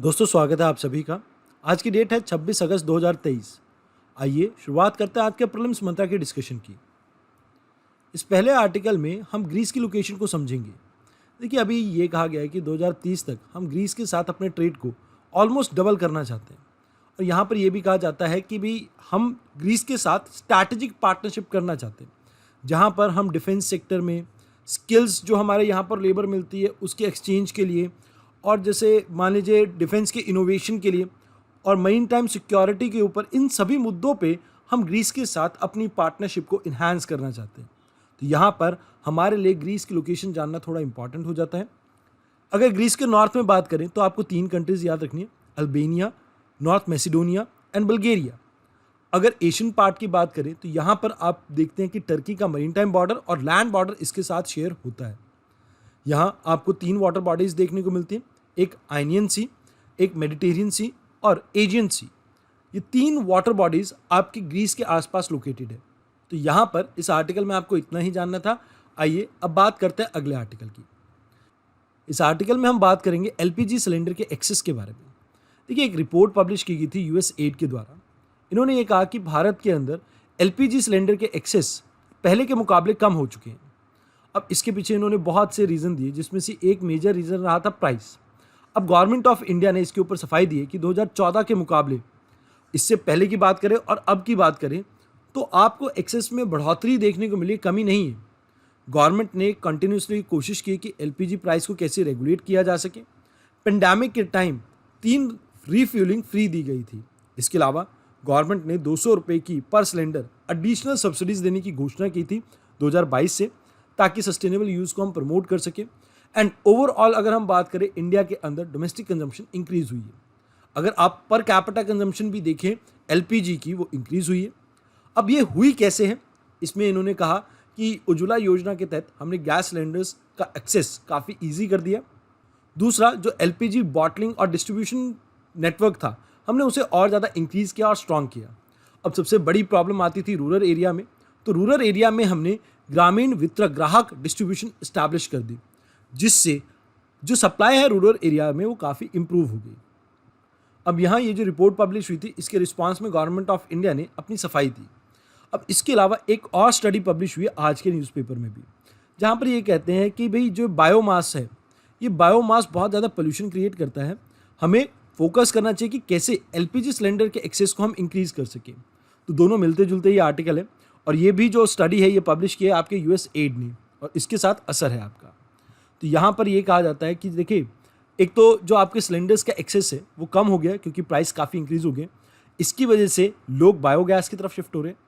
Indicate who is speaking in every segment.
Speaker 1: दोस्तों स्वागत है आप सभी का। आज की डेट है 26 अगस्त 2023। आइए शुरुआत करते हैं आज के प्रीलिम्स मंत्रा की डिस्कशन की। इस पहले आर्टिकल में हम ग्रीस की लोकेशन को समझेंगे। देखिए अभी ये कहा गया है कि 2030 तक हम ग्रीस के साथ अपने ट्रेड को ऑलमोस्ट डबल करना चाहते हैं। और यहाँ पर यह भी कहा जाता है कि भी हम ग्रीस के साथ स्ट्रैटेजिक पार्टनरशिप करना चाहते हैं, जहाँ पर हम डिफेंस सेक्टर में स्किल्स जो हमारे यहाँ पर लेबर मिलती है उसके एक्सचेंज के लिए, और जैसे मान लीजिए डिफेंस के इनोवेशन के लिए और मेरीन टाइम सिक्योरिटी के ऊपर, इन सभी मुद्दों पे हम ग्रीस के साथ अपनी पार्टनरशिप को इन्हांस करना चाहते हैं। तो यहाँ पर हमारे लिए ग्रीस की लोकेशन जानना थोड़ा इंपॉर्टेंट हो जाता है। अगर ग्रीस के नॉर्थ में बात करें तो आपको 3 कंट्रीज याद रखनी है, Albania, north Macedonia and Bulgaria. अगर एशियन पार्ट की बात करें तो यहाँ पर आप देखते हैं कि टर्की का मरीन टाइम बॉर्डर और लैंड बॉर्डर इसके साथ शेयर होता है। यहाँ आपको 3 वाटर बॉडीज देखने को मिलती हैं, एक आइनियन सी, एक मेडिटेरियन सी और एजियन सी। ये 3 वाटर बॉडीज आपकी ग्रीस के आसपास लोकेटेड है। तो यहाँ पर इस आर्टिकल में आपको इतना ही जानना था। आइए अब बात करते हैं अगले आर्टिकल की। इस आर्टिकल में हम बात करेंगे एलपीजी सिलेंडर के एक्सेस के बारे में। देखिए एक रिपोर्ट पब्लिश की गई थी यूएस एड के द्वारा। इन्होंने ये कहा कि भारत के अंदर एलपीजी सिलेंडर के एक्सेस पहले के मुकाबले कम हो चुके हैं। अब इसके पीछे इन्होंने बहुत से रीज़न दिए, जिसमें से एक मेजर रीज़न रहा था प्राइस। अब गवर्नमेंट ऑफ इंडिया ने इसके ऊपर सफाई दी है कि 2014 के मुकाबले, इससे पहले की बात करें और अब की बात करें, तो आपको एक्सेस में बढ़ोतरी देखने को मिली, कमी नहीं है। गवर्नमेंट ने कंटिन्यूसली कोशिश की कि एलपीजी प्राइस को कैसे रेगुलेट किया जा सके। पेंडेमिक के टाइम 3 रीफ्यूलिंग फ्री दी गई थी। इसके अलावा गवर्नमेंट ने 200 रुपये की पर सिलेंडर एडिशनल सब्सिडीज देने की घोषणा की थी 2022 से, ताकि सस्टेनेबल यूज़ को हम प्रमोट कर सकें। एंड ओवरऑल अगर हम बात करें, इंडिया के अंदर डोमेस्टिक कंजम्पशन इंक्रीज हुई है। अगर आप पर कैपिटा कंजम्पशन भी देखें एलपीजी की, वो इंक्रीज हुई है। अब ये हुई कैसे है, इसमें इन्होंने कहा कि उज्ज्वला योजना के तहत हमने गैस सिलेंडर्स का एक्सेस काफ़ी ईजी कर दिया। दूसरा, जो एलपीजी बॉटलिंग और डिस्ट्रीब्यूशन नेटवर्क था, हमने उसे और ज़्यादा इंक्रीज़ किया और स्ट्रॉन्ग किया। अब सबसे बड़ी प्रॉब्लम आती थी रूरल एरिया में, तो रूरल एरिया में हमने ग्रामीण वितरक ग्राहक डिस्ट्रीब्यूशन इस्टेब्लिश कर दी, जिससे जो सप्लाई है रूरल एरिया में वो काफ़ी इंप्रूव हो गई। अब यहाँ ये जो रिपोर्ट पब्लिश हुई थी, इसके रिस्पांस में गवर्नमेंट ऑफ इंडिया ने अपनी सफाई दी। अब इसके अलावा एक और स्टडी पब्लिश हुई है आज के न्यूज़पेपर में भी, जहाँ पर ये कहते हैं कि भाई जो बायोमास है, ये बायोमास बहुत ज़्यादा पोल्यूशन क्रिएट करता है। हमें फोकस करना चाहिए कि कैसे एलपीजी सिलेंडर के एक्सेस को हम इंक्रीज़ कर सकें। तो दोनों मिलते जुलते ये आर्टिकल है, और ये भी जो स्टडी है ये पब्लिश किया है आपके यूएस एड ने, और इसके साथ असर है आपका। तो यहाँ पर ये कहा जाता है कि देखिए, एक तो जो आपके सिलेंडर्स का एक्सेस है वो कम हो गया क्योंकि प्राइस काफ़ी इंक्रीज़ हो गए। इसकी वजह से लोग बायोगैस की तरफ शिफ्ट हो रहे हैं।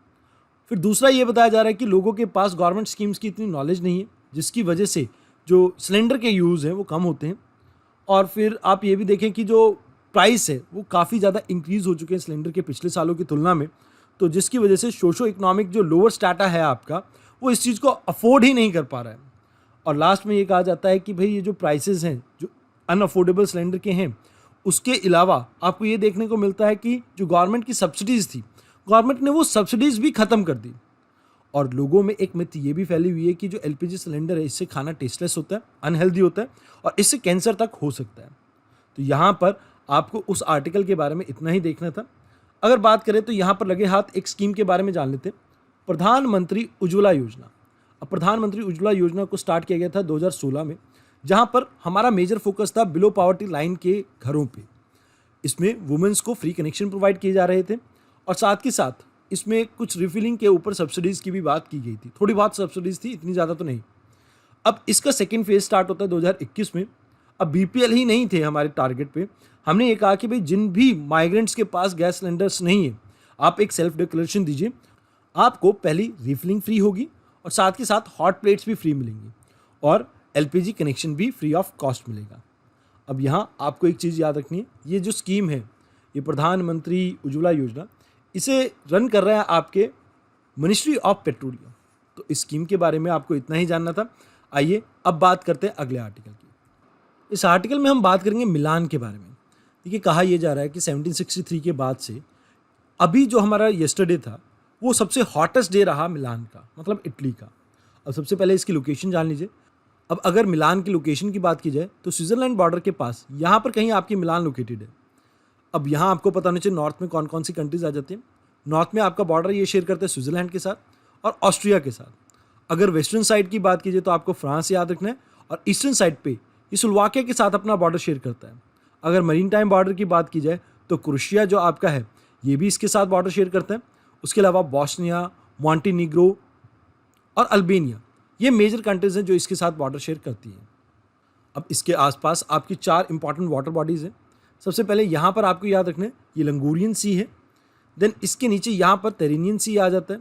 Speaker 1: फिर दूसरा ये बताया जा रहा है कि लोगों के पास गवर्नमेंट स्कीम्स की इतनी नॉलेज नहीं है, जिसकी वजह से जो सिलेंडर के यूज़ हैं वो कम होते हैं। और फिर आप ये भी देखें कि जो प्राइस है वो काफ़ी ज़्यादा इंक्रीज़ हो चुके हैं सिलेंडर के पिछले सालों की तुलना में, तो जिसकी वजह से सोशो इकोनॉमिक जो लोअर स्टाटा है आपका, वो इस चीज़ को अफोर्ड ही नहीं कर पा रहा है। और लास्ट में ये कहा जाता है कि भाई ये जो प्राइसेस हैं जो अनअफोर्डेबल सिलेंडर के हैं, उसके अलावा आपको ये देखने को मिलता है कि जो गवर्नमेंट की सब्सिडीज़ थी, गवर्नमेंट ने वो सब्सिडीज़ भी ख़त्म कर दी। और लोगों में एक मिथ ये भी फैली हुई है कि जो एलपीजी सिलेंडर है, इससे खाना टेस्टलेस होता है, अनहेल्दी होता है, और इससे कैंसर तक हो सकता है। तो यहाँ पर आपको उस आर्टिकल के बारे में इतना ही देखना था। अगर बात करें तो यहाँ पर लगे हाथ एक स्कीम के बारे में जान लेते हैं, प्रधानमंत्री उज्ज्वला योजना। अब प्रधानमंत्री उज्ज्वला योजना को स्टार्ट किया गया था 2016 में, जहाँ पर हमारा मेजर फोकस था बिलो पॉवर्टी लाइन के घरों पे। इसमें वुमेन्स को फ्री कनेक्शन प्रोवाइड किए जा रहे थे, और साथ के साथ इसमें कुछ रिफिलिंग के ऊपर सब्सिडीज़ की भी बात की गई थी। थोड़ी बहुत सब्सिडीज़ थी, इतनी ज़्यादा तो नहीं। अब इसका सेकेंड फेज स्टार्ट होता है 2021 में। अब बीपीएल ही नहीं थे हमारे टारगेट पे। हमने ये कहा कि भाई जिन भी माइग्रेंट्स के पास गैस सिलेंडर्स नहीं है, आप एक सेल्फ डिक्लेरेशन दीजिए, आपको पहली रिफिलिंग फ्री होगी और साथ के साथ हॉट प्लेट्स भी फ्री मिलेंगी, और एलपीजी कनेक्शन भी फ्री ऑफ कॉस्ट मिलेगा। अब यहाँ आपको एक चीज़ याद रखनी है, ये जो स्कीम है, ये प्रधानमंत्री उज्ज्वला योजना, इसे रन कर रहा है आपके मिनिस्ट्री ऑफ पेट्रोलियम। तो इस स्कीम के बारे में आपको इतना ही जानना था। आइए अब बात करते हैं अगले आर्टिकल की। इस आर्टिकल में हम बात करेंगे मिलान के बारे में। देखिए कहा यह जा रहा है कि 1763 के बाद से अभी जो हमारा येस्टरडे था वो सबसे हॉटेस्ट डे रहा मिलान का, मतलब इटली का। अब सबसे पहले इसकी लोकेशन जान लीजिए। अब अगर मिलान की लोकेशन की बात की जाए तो स्विट्जरलैंड बॉर्डर के पास यहाँ पर कहीं आपकी मिलान लोकेटेड है। अब यहाँ आपको पता होना चाहिए नॉर्थ में कौन कौन सी कंट्रीज आ जाती हैं। नॉर्थ में आपका बॉर्डर ये शेयर करता है स्विट्जरलैंड के साथ और ऑस्ट्रिया के साथ। अगर वेस्टर्न साइड की बात कीजिए तो आपको फ्रांस याद रखना है, और ईस्टर्न साइड पे ये स्लोवाकिया के साथ अपना बॉर्डर शेयर करता है। अगर मरीन टाइम बॉर्डर की बात की जाए तो क्रोएशिया जो आपका है ये भी इसके साथ बॉर्डर शेयर करता है। उसके अलावा बॉस्निया, मॉन्टेनिग्रो और अल्बेनिया ये मेजर कंट्रीज हैं जो इसके साथ बॉर्डर शेयर करती हैं। अब इसके आसपास आपकी 4 इंपॉर्टेंट वाटर बॉडीज़ हैं। सबसे पहले यहाँ पर आपको याद रखना है ये लंगूरियन सी है। देन इसके नीचे यहाँ पर टेरेनियन सी आ जाता है।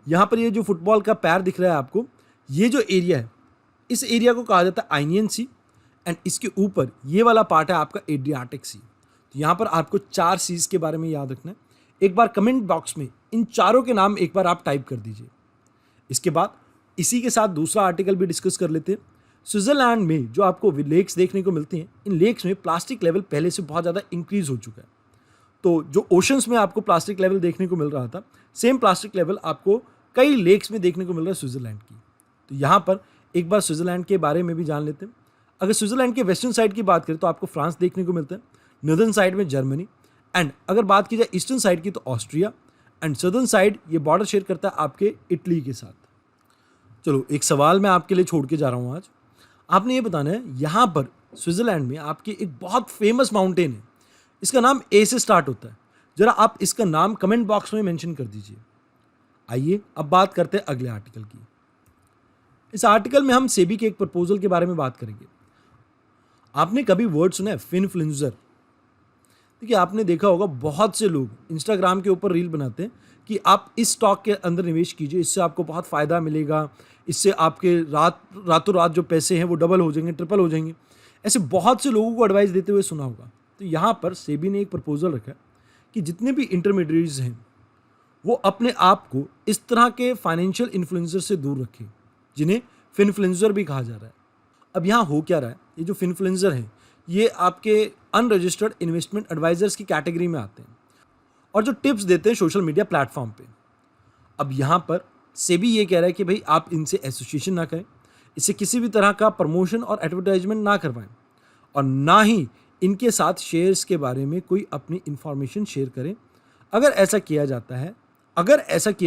Speaker 1: यहाँ पर ये जो फुटबॉल का पैर दिख रहा है आपको, ये जो एरिया है इस एरिया को कहा जाता है आइनियन सी। एंड इसके ऊपर ये वाला पार्ट है आपका एड्रियाटिक सी। तो यहाँ पर आपको 4 सीज के बारे में याद रखना है। एक बार कमेंट बॉक्स में इन चारों के नाम एक बार आप टाइप कर दीजिए। इसके बाद इसी के साथ दूसरा आर्टिकल भी डिस्कस कर लेते हैं। स्विट्जरलैंड में जो आपको लेक्स देखने को मिलती हैं, इन लेक्स में प्लास्टिक लेवल पहले से बहुत ज़्यादा इंक्रीज हो चुका है। तो जो ओशंस में आपको प्लास्टिक लेवल देखने को मिल रहा था, सेम प्लास्टिक लेवल आपको कई लेक्स में देखने को मिल रहा है स्विट्जरलैंड की। तो यहाँ पर एक बार स्विट्जरलैंड के बारे में भी जान लेते हैं। अगर स्विट्जरलैंड के वेस्टर्न साइड की बात करें तो आपको फ्रांस देखने को मिलता है, नॉर्दर्न साइड में जर्मनी, एंड अगर बात की जाए ईस्टर्न साइड की तो ऑस्ट्रिया, एंड सदर्न साइड ये बॉर्डर शेयर करता है आपके इटली के साथ। चलो एक सवाल मैं आपके लिए छोड़ के जा रहा हूँ आज। आपने ये बताना है यहाँ पर स्विट्जरलैंड में आपकी एक बहुत फेमस माउंटेन है, इसका नाम ए से स्टार्ट होता है। जरा आप इसका नाम कमेंट बॉक्स में मेंशन कर दीजिए। आइए अब बात करते हैं अगले आर्टिकल की। इस आर्टिकल में हम सेबी के एक प्रपोजल के बारे में बात करेंगे। आपने कभी वर्ड सुना है फिनफ्लुएंसर? देखिए आपने देखा होगा बहुत से लोग इंस्टाग्राम के ऊपर रील बनाते हैं कि आप इस स्टॉक के अंदर निवेश कीजिए, इससे आपको बहुत फ़ायदा मिलेगा, इससे आपके रातों रात जो पैसे हैं वो डबल हो जाएंगे, ट्रिपल हो जाएंगे। ऐसे बहुत से लोगों को एडवाइस देते हुए सुना होगा। तो यहाँ पर सेबी ने एक प्रपोजल रखा कि जितने भी इंटरमीडिएट्स हैं वो अपने आप को इस तरह के फाइनेंशियल इन्फ्लुएंसर से दूर रखें, जिन्हें फिनफ्लुएंसर भी कहा जा रहा है। अब यहाँ हो क्या रहा है, ये जो फिनफ्लुएंसर हैं ये आपके अनरजिस्टर्ड इन्वेस्टमेंट एडवाइजर्स की कैटेगरी में आते हैं और जो टिप्स देते हैं सोशल मीडिया प्लेटफॉर्म पे। अब यहाँ पर सेबी ये कह रहा है कि भाई आप इनसे एसोसिएशन ना करें, इससे किसी भी तरह का प्रमोशन और एडवर्टाइजमेंट ना करवाएं, और ना ही इनके साथ शेयर्स के बारे में कोई अपनी इंफॉर्मेशन शेयर करें। अगर ऐसा किया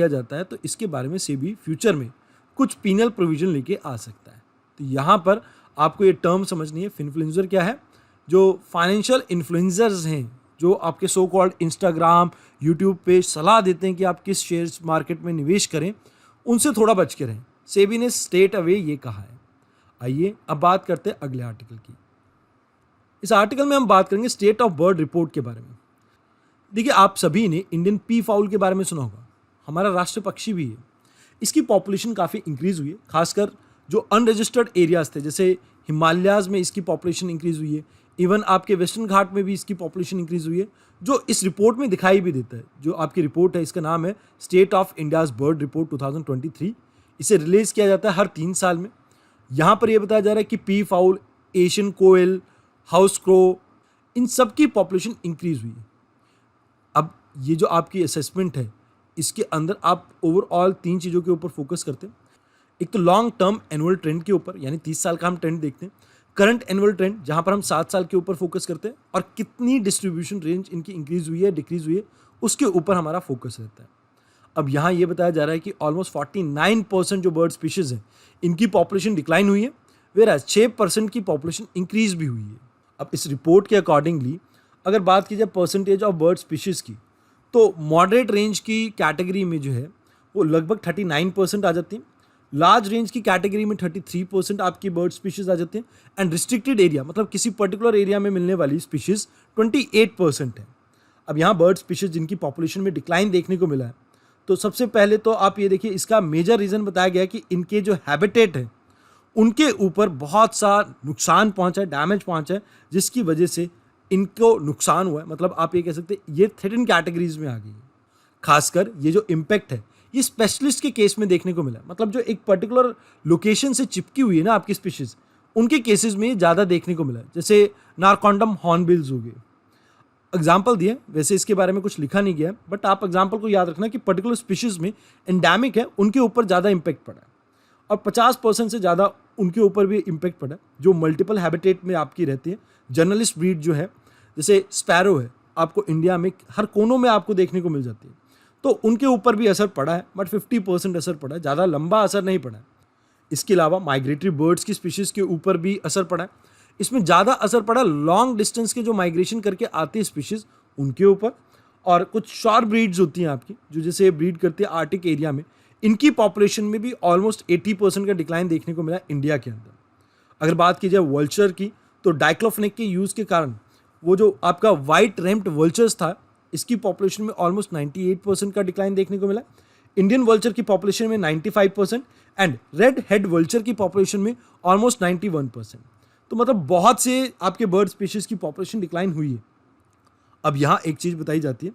Speaker 1: जाता है तो इसके बारे में सेबी फ्यूचर में कुछ पीनल प्रोविजन लेके आ सकता है। तो यहाँ पर आपको ये टर्म समझनी है। फिनफ्लुएंसर क्या है? जो फाइनेंशियल इन्फ्लुएंसर्स हैं, जो आपके सो कॉल्ड इंस्टाग्राम, यूट्यूब पे सलाह देते हैं कि आप किस शेयर्स मार्केट में निवेश करें, उनसे थोड़ा बच के रहें। सेबी ने स्ट्रेट अवे ये कहा है। आइए अब बात करते हैं अगले आर्टिकल की। इस आर्टिकल में हम बात करेंगे स्टेट ऑफ बर्ड रिपोर्ट के बारे में। देखिए आप सभी ने इंडियन पी फाउल के बारे में सुना होगा, हमारा राष्ट्रीय पक्षी भी है। इसकी पॉपुलेशन काफ़ी इंक्रीज़ हुई है, खासकर जो अनरजिस्टर्ड एरियाज थे जैसे हिमालयाज़ में इसकी पॉपुलेशन इंक्रीज़ हुई है। इवन आपके वेस्टर्न घाट में भी इसकी पॉपुलेशन इंक्रीज़ हुई है, जो इस रिपोर्ट में दिखाई भी देता है। जो आपकी रिपोर्ट है इसका नाम है state of India's bird report 2023। इसे रिलीज़ किया जाता है हर 3 साल में। यहाँ पर यह बताया जा रहा है कि पी फाउल, एशियन कोयल, हाउस क्रो, इन सब की पॉपुलेशन इंक्रीज़ हुई है। अब ये जो आपकी असेसमेंट है इसके अंदर आप ओवरऑल 3 चीज़ों के ऊपर फोकस करते हैं। एक तो लॉन्ग टर्म एनुअल ट्रेंड के ऊपर, यानी 30 साल का हम ट्रेंड देखते हैं। करंट एनुअल ट्रेंड जहाँ पर हम 7 साल के ऊपर फोकस करते हैं, और कितनी डिस्ट्रीब्यूशन रेंज इनकी इंक्रीज़ हुई है, डिक्रीज़ हुई है, उसके ऊपर हमारा फोकस रहता है। अब यहाँ ये बताया जा रहा है कि ऑलमोस्ट 49% जो बर्ड स्पीशीज़ हैं इनकी पॉपुलेशन डिक्लाइन हुई है, वेयर 6% की पॉपुलेशन इंक्रीज़ भी हुई है। अब इस रिपोर्ट के अकॉर्डिंगली अगर बात की जाए परसेंटेज ऑफ बर्ड स्पीशीज़ की, तो मॉडरेट रेंज की कैटेगरी में जो है वो लगभग 39% आ जाती है। लार्ज रेंज की कैटेगरी में 33% आपकी बर्ड स्पीशीज़ आ जाते हैं, एंड रिस्ट्रिक्टेड एरिया मतलब किसी पर्टिकुलर एरिया में मिलने वाली स्पीशीज़ 28% है। अब यहाँ बर्ड स्पीशीज़ जिनकी पॉपुलेशन में डिक्लाइन देखने को मिला है, तो सबसे पहले तो आप ये देखिए इसका मेजर रीज़न बताया गया है कि इनके जो हैबिटेट है उनके ऊपर बहुत सा नुकसान पहुँचा है, डैमेज पहुँचा है, जिसकी वजह से इनको नुकसान हुआ है। मतलब आप ये कह सकते हैं ये थ्रेटन कैटेगरीज में आ गई है। खासकर ये जो इम्पैक्ट है ये स्पेशलिस्ट के केस में देखने को मिला, मतलब जो एक पर्टिकुलर लोकेशन से चिपकी हुई है ना आपकी स्पीशीज़, उनके केसेस में ज़्यादा देखने को मिला, जैसे नारकॉन्डम हॉर्नबिल्स हो गए। एग्जाम्पल दिए, वैसे इसके बारे में कुछ लिखा नहीं गया है, बट आप एग्जाम्पल को याद रखना कि पर्टिकुलर स्पीशीज़ में एंडेमिक है, उनके ऊपर ज़्यादा इम्पैक्ट पड़ा है। और 50% से ज़्यादा उनके ऊपर भी इम्पेक्ट पड़ा है जो मल्टीपल हैबिटेट में आपकी रहती है। जर्नलिस्ट ब्रीड जो है, जैसे स्पैरो है, आपको इंडिया में हर कोनों में आपको देखने को मिल जाती है, तो उनके ऊपर भी असर पड़ा है, बट 50% असर पड़ा है, ज़्यादा लंबा असर नहीं पड़ा है। इसके अलावा माइग्रेटरी बर्ड्स की स्पीशीज़ के ऊपर भी असर पड़ा है। इसमें ज़्यादा असर पड़ा लॉन्ग डिस्टेंस के जो माइग्रेशन करके आती है स्पीशीज़ उनके ऊपर, और कुछ शॉर्ट ब्रीड्स होती हैं आपकी जो जैसे ब्रीड करती है आर्टिक एरिया में, इनकी पॉपुलेशन में भी ऑलमोस्ट 80% का डिक्लाइन देखने को मिला इंडिया के अंदर। अगर बात की जाए वल्चर की, तो डाइक्लोफेनेक के यूज़ के कारण वो जो आपका वाइट रेम्प्ड वल्चर्स था, इसकी पॉपुलेशन में ऑलमोस्ट 98% का डिक्लाइन देखने को मिला। इंडियन वल्चर की पॉपुलेशन में 95% एंड रेड हेड वल्चर की पॉपुलेशन में ऑलमोस्ट 91%। तो मतलब बहुत से आपके बर्ड स्पीशीज़ की पॉपुलेशन डिक्लाइन हुई है। अब यहाँ एक चीज़ बताई जाती है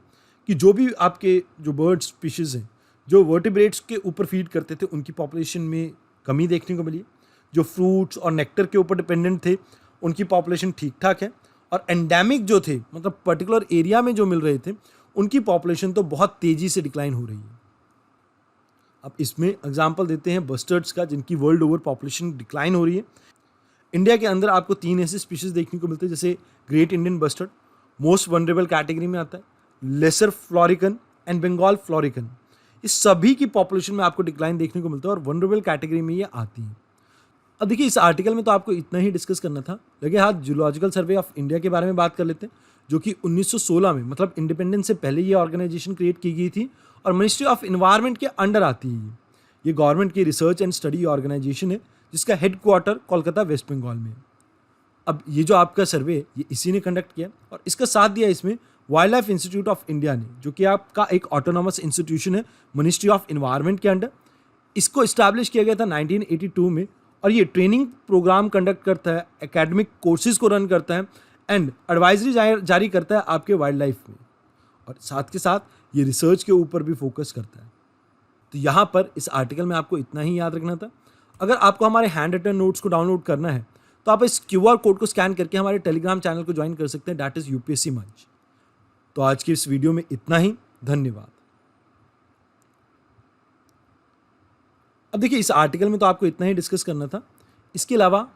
Speaker 1: कि जो भी आपके जो बर्ड स्पीशीज़ हैं जो वर्टिब्रेट्स के ऊपर फीड करते थे, उनकी पॉपुलेशन में कमी देखने को मिली है। जो फ्रूट्स और नेक्टर के ऊपर डिपेंडेंट थे, उनकी पॉपुलेशन ठीक ठाक है। और एंडेमिक जो थे, मतलब पर्टिकुलर एरिया में जो मिल रहे थे, उनकी पॉपुलेशन तो बहुत तेज़ी से डिक्लाइन हो रही है। अब इसमें एग्जांपल देते हैं बस्टर्ड्स का, जिनकी वर्ल्ड ओवर पॉपुलेशन डिक्लाइन हो रही है। इंडिया के अंदर आपको 3 ऐसे स्पीशीज़ देखने को मिलते हैं, जैसे great Indian bustard most vulnerable category में आता है, lesser florican and Bengal florican. इस सभी की पॉपुलेशन में आपको डिक्लाइन देखने को मिलता है और वनरेबल कैटेगरी में ये आती है। अब देखिए, इस आर्टिकल में तो आपको इतना ही डिस्कस करना था, लगे हाथ जूलॉजिकल सर्वे ऑफ इंडिया के बारे में बात कर लेते हैं, जो कि 1916 में, मतलब इंडिपेंडेंस से पहले ये ऑर्गेनाइजेशन क्रिएट की गई थी और मिनिस्ट्री ऑफ इन्वायरमेंट के अंडर आती है। ये गवर्नमेंट की रिसर्च एंड स्टडी ऑर्गेनाइजेशन है, जिसका हेडक्वार्टर कोलकाता वेस्ट बंगाल में है। अब ये जो आपका सर्वे ये इसी ने कंडक्ट किया और इसका साथ दिया इसमें wild life institute of India ने, जो कि आपका एक ऑटोनॉमस इंस्टीट्यूशन है मिनिस्ट्री ऑफ इन्वायरमेंट के अंडर। इसको इस्टेब्लिश किया गया था 1982 में और ये ट्रेनिंग प्रोग्राम कंडक्ट करता है, एकेडमिक कोर्सेज को रन करता है एंड एडवाइजरी जारी करता है आपके वाइल्ड लाइफ में, और साथ के साथ ये रिसर्च के ऊपर भी फोकस करता है। तो यहाँ पर इस आर्टिकल में आपको इतना ही याद रखना था। अगर आपको हमारे हैंड रिटन नोट्स को डाउनलोड करना है तो आप इस QR कोड को स्कैन करके हमारे टेलीग्राम चैनल को ज्वाइन कर सकते हैं, दैट इज़ UPSC मंच। तो आज की इस वीडियो में इतना ही, धन्यवाद। अब देखिए, इस आर्टिकल में तो आपको इतना ही डिस्कस करना था। इसके अलावा